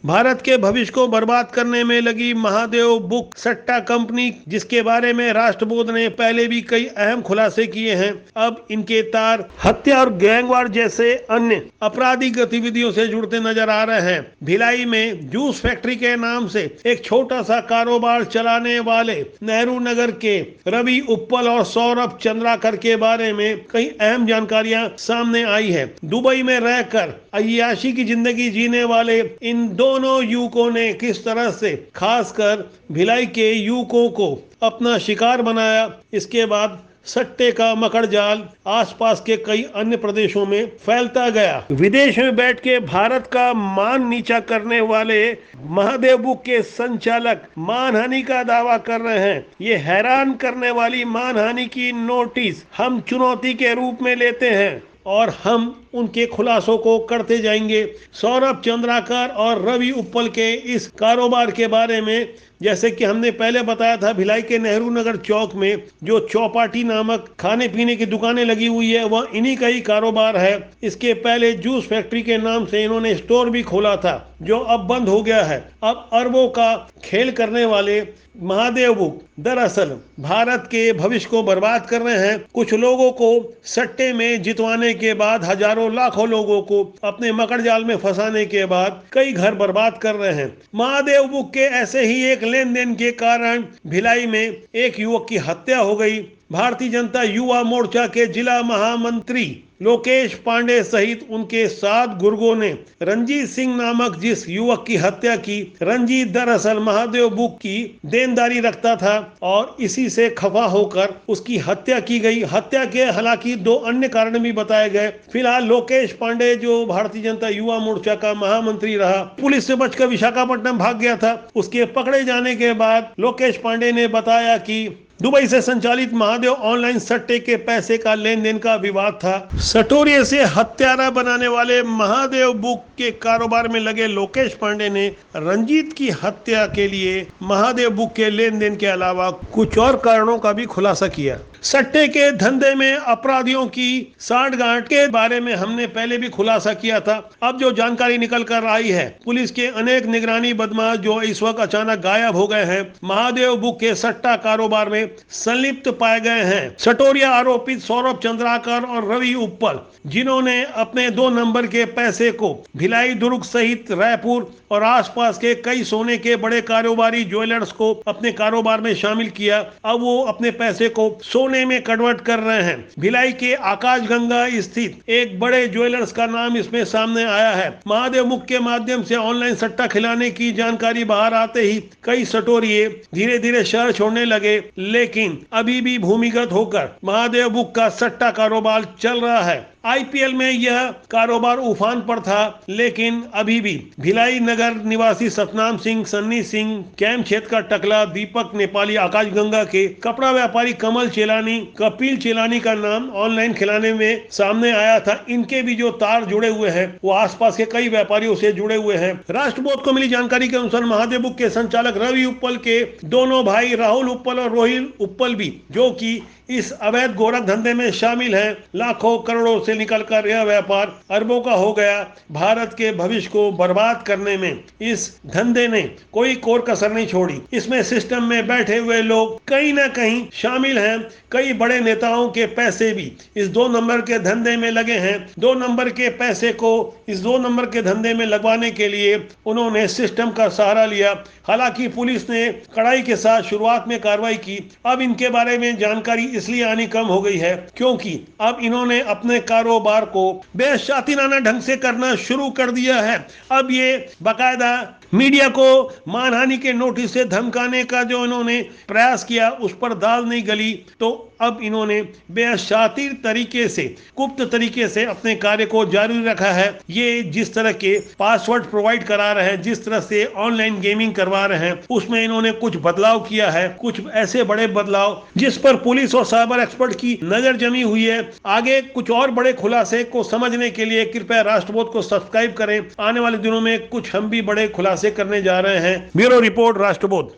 भारत के भविष्य को बर्बाद करने में लगी महादेव बुक सट्टा कंपनी, जिसके बारे में राष्ट्रबोध ने पहले भी कई अहम खुलासे किए हैं, अब इनके तार हत्या और गैंगवार जैसे अन्य आपराधिक गतिविधियों से जुड़ते नजर आ रहे हैं। भिलाई में जूस फैक्ट्री के नाम से एक छोटा सा कारोबार चलाने वाले नेहरू नगर के रवि उप्पल और सौरभ चंद्राकर के बारे में कई अहम जानकारियां सामने आई है। दुबई में रहकर अय्याशी की जिंदगी जीने वाले इन दोनों युवकों ने किस तरह से खासकर भिलाई के युवकों को अपना शिकार बनाया, इसके बाद सट्टे का मकड़ जाल आसपास के कई अन्य प्रदेशों में फैलता गया। विदेश में बैठ के भारत का मान नीचा करने वाले महादेव बुक के संचालक मानहानि का दावा कर रहे हैं। ये हैरान करने वाली मानहानि की नोटिस हम चुनौती के रूप में लेते हैं और हम उनके खुलासों को करते जाएंगे। सौरभ चंद्राकर और रवि उप्पल के इस कारोबार के बारे में जैसे कि हमने पहले बताया था, भिलाई के नेहरू नगर चौक में जो चौपाटी नामक खाने पीने की दुकानें लगी हुई है वह इन्हीं का ही कारोबार है। इसके पहले जूस फैक्ट्री के नाम से इन्होंने स्टोर भी खोला था जो अब बंद हो गया है। अब अरबों का खेल करने वाले महादेव बुक दरअसल भारत के भविष्य को बर्बाद कर रहे हैं। कुछ लोगों को सट्टे में जितवाने के बाद हजारों लाखों लोगों को अपने मकड़ जाल में फंसाने के बाद कई घर बर्बाद कर रहे हैं। महादेव बुक के ऐसे ही एक लेन देन के कारण भिलाई में एक युवक की हत्या हो गई। भारतीय जनता युवा मोर्चा के जिला महामंत्री लोकेश पांडे सहित उनके 7 गुर्गों ने रंजीत सिंह नामक जिस युवक की हत्या की, रंजीत दरअसल महादेव बुक की देनदारी रखता था और इसी से खफा होकर उसकी हत्या की गई। हत्या के हालांकि 2 अन्य कारण भी बताए गए। फिलहाल लोकेश पांडे जो भारतीय जनता युवा मोर्चा का महामंत्री रहा, पुलिस से बचकर विशाखापट्टनम भाग गया था। उसके पकड़े जाने के बाद लोकेश पांडे ने बताया कि दुबई से संचालित महादेव ऑनलाइन सट्टे के पैसे का लेन देन का विवाद था। सटोरिये से हत्यारा बनाने वाले महादेव बुक के कारोबार में लगे लोकेश पांडे ने रंजीत की हत्या के लिए महादेव बुक के लेन देन के अलावा कुछ और कारणों का भी खुलासा किया। सट्टे के धंधे में अपराधियों की सांठगांठ के बारे में हमने पहले भी खुलासा किया था। अब जो जानकारी निकल कर आई है, पुलिस के अनेक निगरानी बदमाश जो इस वक्त अचानक गायब हो गए हैं, महादेव बुक के सट्टा कारोबार में संलिप्त पाए गए हैं। सटोरिया आरोपित सौरभ चंद्राकर और रवि उप्पल, जिन्होंने अपने 2 नंबर के पैसे को भिलाई, दुर्ग सहित रायपुर और आसपास के कई सोने के बड़े कारोबारी ज्वेलर्स को अपने कारोबार में शामिल किया, अब वो अपने पैसे को सोने में कन्वर्ट कर रहे हैं। भिलाई के आकाशगंगा स्थित एक बड़े ज्वेलर्स का नाम इसमें सामने आया है। महादेव बुक के माध्यम से ऑनलाइन सट्टा खिलाने की जानकारी बाहर आते ही कई सटोरिये धीरे धीरे शहर छोड़ने लगे, लेकिन अभी भी भूमिगत होकर महादेव बुक का सट्टा कारोबार चल रहा है। आईपीएल में यह कारोबार उफान पर था, लेकिन अभी भी भिलाई नगर निवासी सतनाम सिंह, सन्नी सिंह, कैंप क्षेत्र का टकला, दीपक नेपाली, आकाशगंगा के कपड़ा व्यापारी कमल चेलानी, कपिल चेलानी का नाम ऑनलाइन खिलाने में सामने आया था। इनके भी जो तार जुड़े हुए हैं वो आसपास के कई व्यापारियों से जुड़े हुए हैं। राष्ट्रबोध को मिली जानकारी के अनुसार महादेव बुक के संचालक रवि उप्पल के दोनों भाई राहुल उप्पल और रोहिल उप्पल भी, जो कि इस अवैध गोरख धंधे में शामिल हैं, लाखों करोड़ों से निकलकर यह व्यापार अरबों का हो गया। भारत के भविष्य को बर्बाद करने में इस धंधे ने कोई कोर कसर नहीं छोड़ी। इसमें सिस्टम में बैठे हुए लोग कहीं ना कहीं शामिल हैं। कई बड़े नेताओं के पैसे भी इस 2 नंबर के धंधे में लगे हैं। 2 नंबर के पैसे को इस 2 नंबर के धंधे में लगवाने के लिए उन्होंने सिस्टम का सहारा लिया। हालांकि पुलिस ने कड़ाई के साथ शुरुआत में कार्रवाई की। अब इनके बारे में जानकारी इसलिए आनी कम हो गई है क्योंकि अब इन्होंने अपने कारोबार को बेशातिराना ढंग से करना शुरू कर दिया है। अब ये बाकायदा मीडिया को मानहानि के नोटिस से धमकाने का जो इन्होंने प्रयास किया उस पर दाल नहीं गली, तो अब इन्होंने बेशातिर तरीके से, गुप्त तरीके से अपने कार्य को जारी रखा है। ये जिस तरह के पासवर्ड प्रोवाइड करा रहे हैं, जिस तरह से ऑनलाइन गेमिंग करवा रहे हैं, उसमें इन्होंने कुछ बदलाव किया है, कुछ ऐसे बड़े बदलाव जिस पर पुलिस और साइबर एक्सपर्ट की नजर जमी हुई है। आगे कुछ और बड़े खुलासे को समझने के लिए कृपया राष्ट्रबोध को सब्सक्राइब करें। आने वाले दिनों में कुछ हम भी बड़े खुलासे करने जा रहे हैं। Bureau report, राष्ट्रबोध।